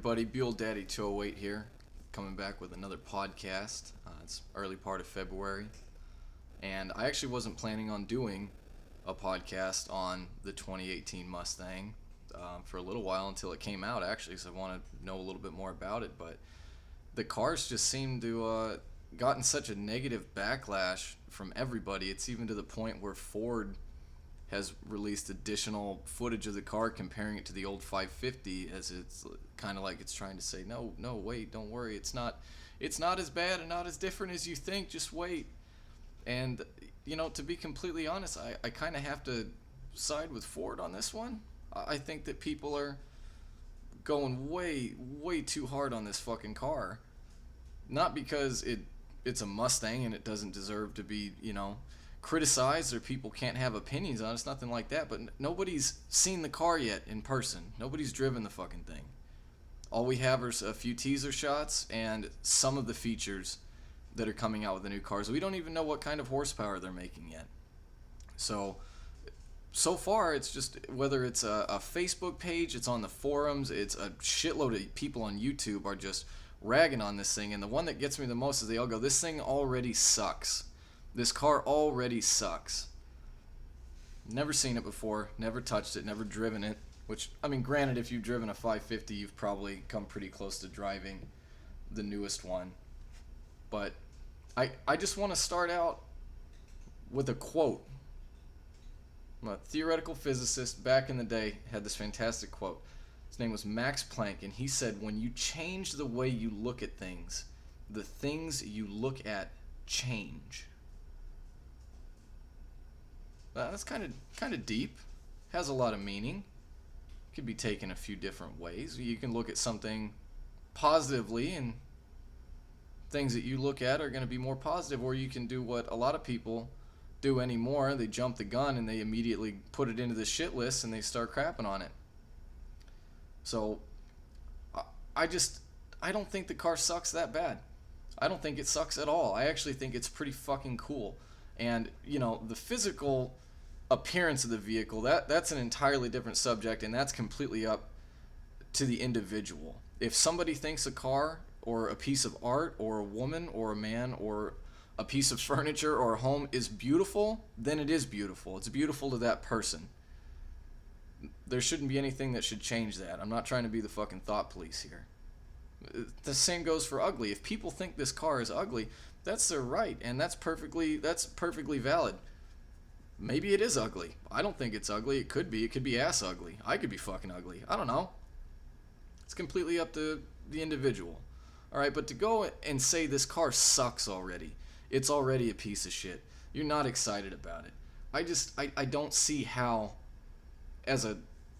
everybody, Buell Daddy 208 here, coming back with another podcast. It's early part of February, and I actually wasn't planning on doing a podcast on the 2018 Mustang for a little while until it came out, actually, because I want to know a little bit more about it. But the cars just seem to gotten such a negative backlash from everybody. It's even to the point where Ford has released additional footage of the car comparing it to the old 550, as it's kind of like it's trying to say, no, wait, don't worry, it's not as bad and not as different as you think, just wait. And to be completely honest, I kind of have to side with Ford on this one. I think that people are going way too hard on this fucking car, not because it's a Mustang and it doesn't deserve to be criticized, or people can't have opinions on it. It's nothing like that, but nobody's seen the car yet in person. Nobody's driven the fucking thing. All we have are a few teaser shots and some of the features that are coming out with the new cars. We don't even know what kind of horsepower they're making yet. So far, it's just, whether it's a Facebook page, it's on the forums, it's a shitload of people on YouTube are just ragging on this thing. And the one that gets me the most is they all go, this thing already sucks. This car already sucks. Never seen it before, never touched it, never driven it. Which, I mean, granted, if you've driven a 550, you've probably come pretty close to driving the newest one. But I just want to start out with a quote. A theoretical physicist back in the day had this fantastic quote. His name was Max Planck, and he said, when you change the way you look at things, the things you look at change. That's kind of deep. Has a lot of meaning. Could be taken a few different ways. You can look at something positively, and things that you look at are going to be more positive, or you can do what a lot of people do anymore. They jump the gun and they immediately put it into the shit list and they start crapping on it. So I don't think the car sucks that bad. I don't think it sucks at all. I actually think it's pretty fucking cool. And the physical appearance of the vehicle, that's an entirely different subject, and that's completely up to the individual. If somebody thinks a car or a piece of art or a woman or a man or a piece of furniture or a home is beautiful, then it is beautiful. It's beautiful to that person. There shouldn't be anything that should change that. I'm not trying to be the fucking thought police here. The same goes for ugly. If people think this car is ugly, that's their right, and that's perfectly valid. Maybe it is ugly. I don't think it's ugly. It could be ass ugly. I could be fucking ugly. I don't know. It's completely up to the individual. Alright, but to go and say this car sucks already, it's already a piece of shit, you're not excited about it. I don't see how, as a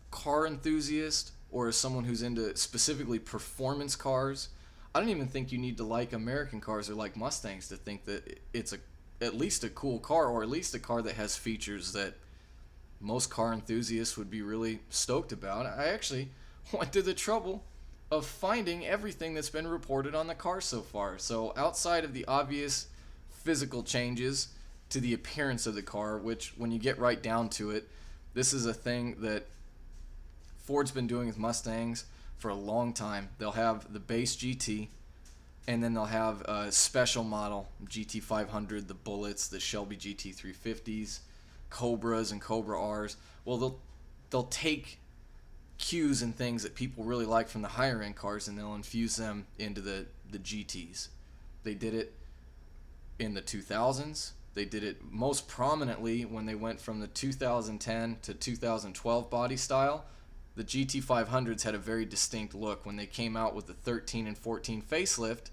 car enthusiast, or as someone who's into specifically performance cars, I don't even think you need to like American cars or like Mustangs to think that it's at least a cool car, or at least a car that has features that most car enthusiasts would be really stoked about. I actually went to the trouble of finding everything that's been reported on the car so far. So outside of the obvious physical changes to the appearance of the car, which when you get right down to it, this is a thing that Ford's been doing with Mustangs for a long time. They'll have the base GT, and then they'll have a special model, GT500, the Bullets, the Shelby GT350s, Cobras and Cobra Rs. Well, they'll take cues and things that people really like from the higher end cars, and they'll infuse them into the GTs. They did it in the 2000s. They did it most prominently when they went from the 2010 to 2012 body style. The GT500s had a very distinct look. When they came out with the 13 and 14 facelift,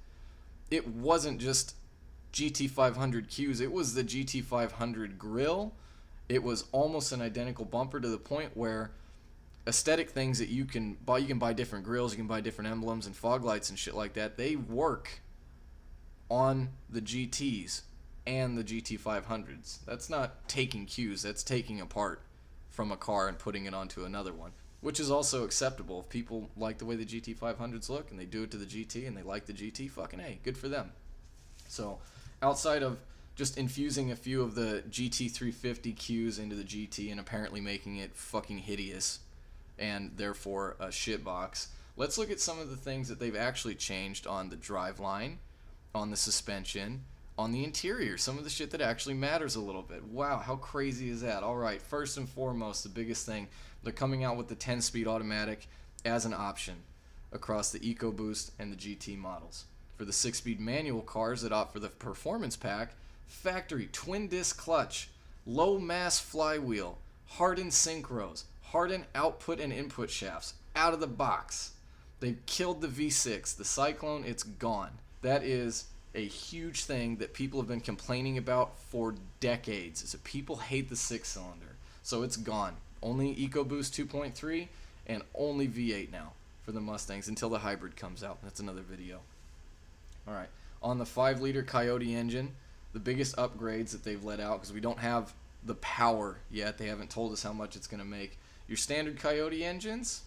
it wasn't just GT500 cues, it was the GT500 grille. It was almost an identical bumper, to the point where aesthetic things that you can buy different grills, you can buy different emblems and fog lights and shit like that. They work on the GTs and the GT500s. That's not taking cues, that's taking a part from a car and putting it onto another one, which is also acceptable. If people like the way the GT500s look and they do it to the GT and they like the GT, fucking hey, good for them. So outside of just infusing a few of the GT350 cues into the GT and apparently making it fucking hideous and therefore a shitbox, Let's look at some of the things that they've actually changed on the driveline, on the suspension, on the interior, some of the shit that actually matters a little bit. Wow, how crazy is that? All right, first and foremost, the biggest thing, they're coming out with the 10-speed automatic as an option across the EcoBoost and the GT models. For the 6-speed manual cars that opt for the performance pack, factory twin disc clutch, low mass flywheel, hardened synchros, hardened output and input shafts, out of the box. They've killed the V6, the Cyclone, it's gone. That is a huge thing that people have been complaining about for decades, is that people hate the 6-cylinder. So it's gone. Only EcoBoost 2.3 and only V8 now for the Mustangs until the hybrid comes out. That's another video. Alright, on the 5-liter Coyote engine, the biggest upgrades that they've let out, because we don't have the power yet, they haven't told us how much it's going to make. Your standard Coyote engines,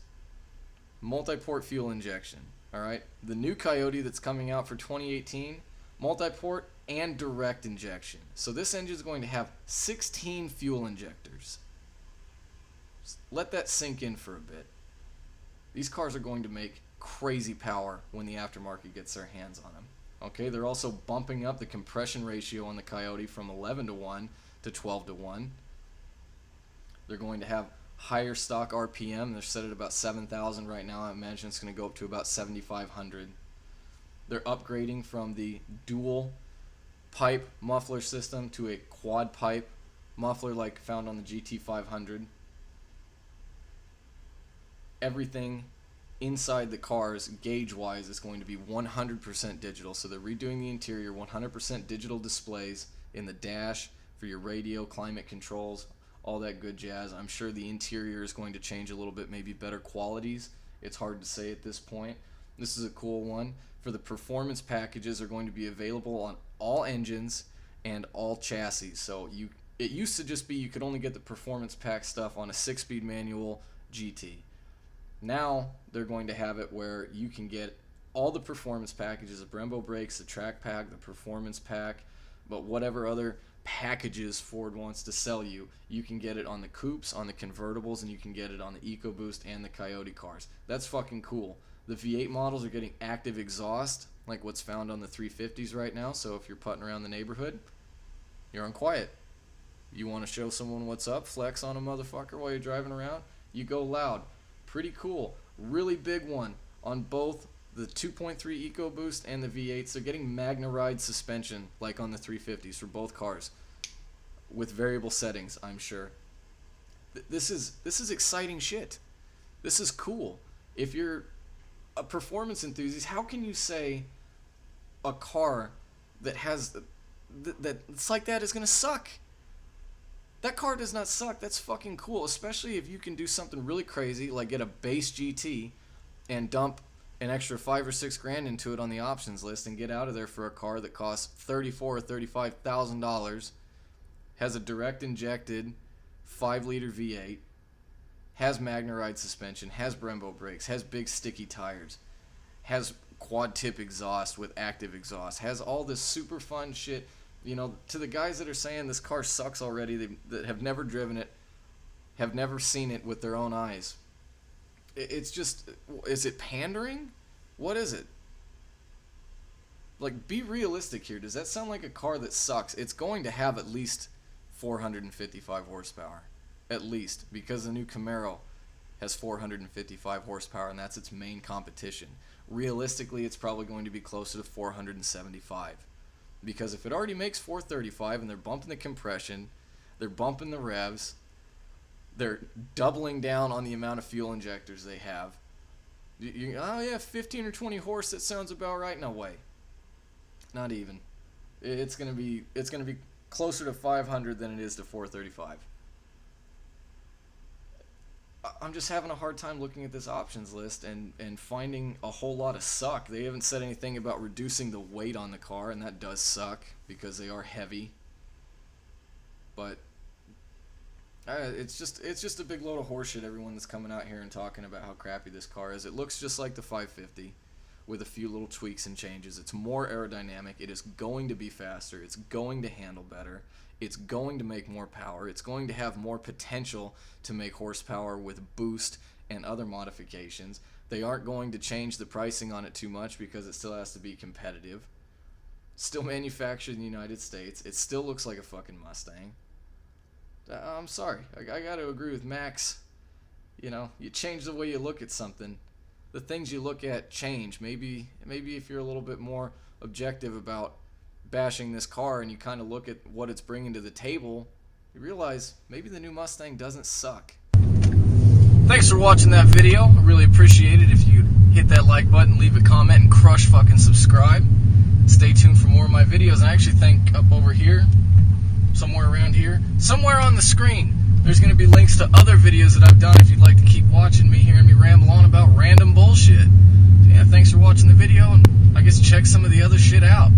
multi-port fuel injection. Alright, the new Coyote that's coming out for 2018, multi-port and direct injection. So this engine is going to have 16 fuel injectors. Just let that sink in for a bit. These cars are going to make crazy power when the aftermarket gets their hands on them. Okay, they're also bumping up the compression ratio on the Coyote from 11:1 to 12:1. They're going to have higher stock RPM. They're set at about 7,000 right now. I imagine it's going to go up to about 7,500. They're upgrading from the dual pipe muffler system to a quad pipe muffler like found on the GT500. Everything inside the cars, gauge-wise, is going to be 100% digital. So they're redoing the interior, 100% digital displays in the dash for your radio, climate controls, all that good jazz. I'm sure the interior is going to change a little bit, maybe better qualities. It's hard to say at this point. This is a cool one. For the performance packages, are going to be available on all engines and all chassis. So it used to just be you could only get the performance pack stuff on a 6-speed manual GT. Now they're going to have it where you can get all the performance packages, the Brembo brakes, the track pack, the performance pack, but whatever other packages Ford wants to sell you, you can get it on the coupes, on the convertibles, and you can get it on the EcoBoost and the Coyote cars. That's fucking cool. The V8 models are getting active exhaust, like what's found on the 350s right now, so if you're putting around the neighborhood, you're on quiet. You want to show someone what's up, flex on a motherfucker while you're driving around, you go loud. Pretty cool. Really big one on both the 2.3 EcoBoost and the V8s. They're getting Magna Ride suspension like on the 350s for both cars with variable settings, I'm sure. This is exciting shit. This is cool. If you're a performance enthusiast, how can you say a car that has that's like that is going to suck? That car does not suck. That's fucking cool, especially if you can do something really crazy like get a base GT and dump an extra $5,000 or $6,000 into it on the options list and get out of there for a car that costs $34,000 or $35,000, has a direct injected 5-liter V8, has Magna Ride suspension, has Brembo brakes, has big sticky tires, has quad tip exhaust with active exhaust, has all this super fun shit. You know, to the guys that are saying this car sucks already, that have never driven it, have never seen it with their own eyes. It's just, is it pandering? What is it? Like, be realistic here. Does that sound like a car that sucks? It's going to have at least 455 horsepower. At least. Because the new Camaro has 455 horsepower, and that's its main competition. Realistically, it's probably going to be closer to 475. Because if it already makes 435 and they're bumping the compression, they're bumping the revs, they're doubling down on the amount of fuel injectors they have. Oh yeah, 15 or 20 horse, that sounds about right. No way. Not even. It's gonna be closer to 500 than it is to 435. I'm just having a hard time looking at this options list and finding a whole lot of suck. They haven't said anything about reducing the weight on the car, and that does suck because they are heavy. But it's just a big load of horseshit, everyone that's coming out here and talking about how crappy this car is. It looks just like the 550 with a few little tweaks and changes. It's more aerodynamic. It is going to be faster. It's going to handle better. It's going to make more power. It's going to have more potential to make horsepower with boost and other modifications. They aren't going to change the pricing on it too much because it still has to be competitive. Still manufactured in the United States. It still looks like a fucking Mustang. I'm sorry. I got to agree with Max. You know, you change the way you look at something. The things you look at change. Maybe if you're a little bit more objective about bashing this car and you kind of look at what it's bringing to the table, you realize maybe the new Mustang doesn't suck. Thanks for watching that video. I really appreciate it if you'd hit that like button, leave a comment, and crush fucking subscribe. Stay tuned for more of my videos. And I actually think up over here, somewhere around here, somewhere on the screen, there's going to be links to other videos that I've done if you'd like to keep watching me, hearing me ramble on about random bullshit. So yeah, thanks for watching the video, and I guess check some of the other shit out.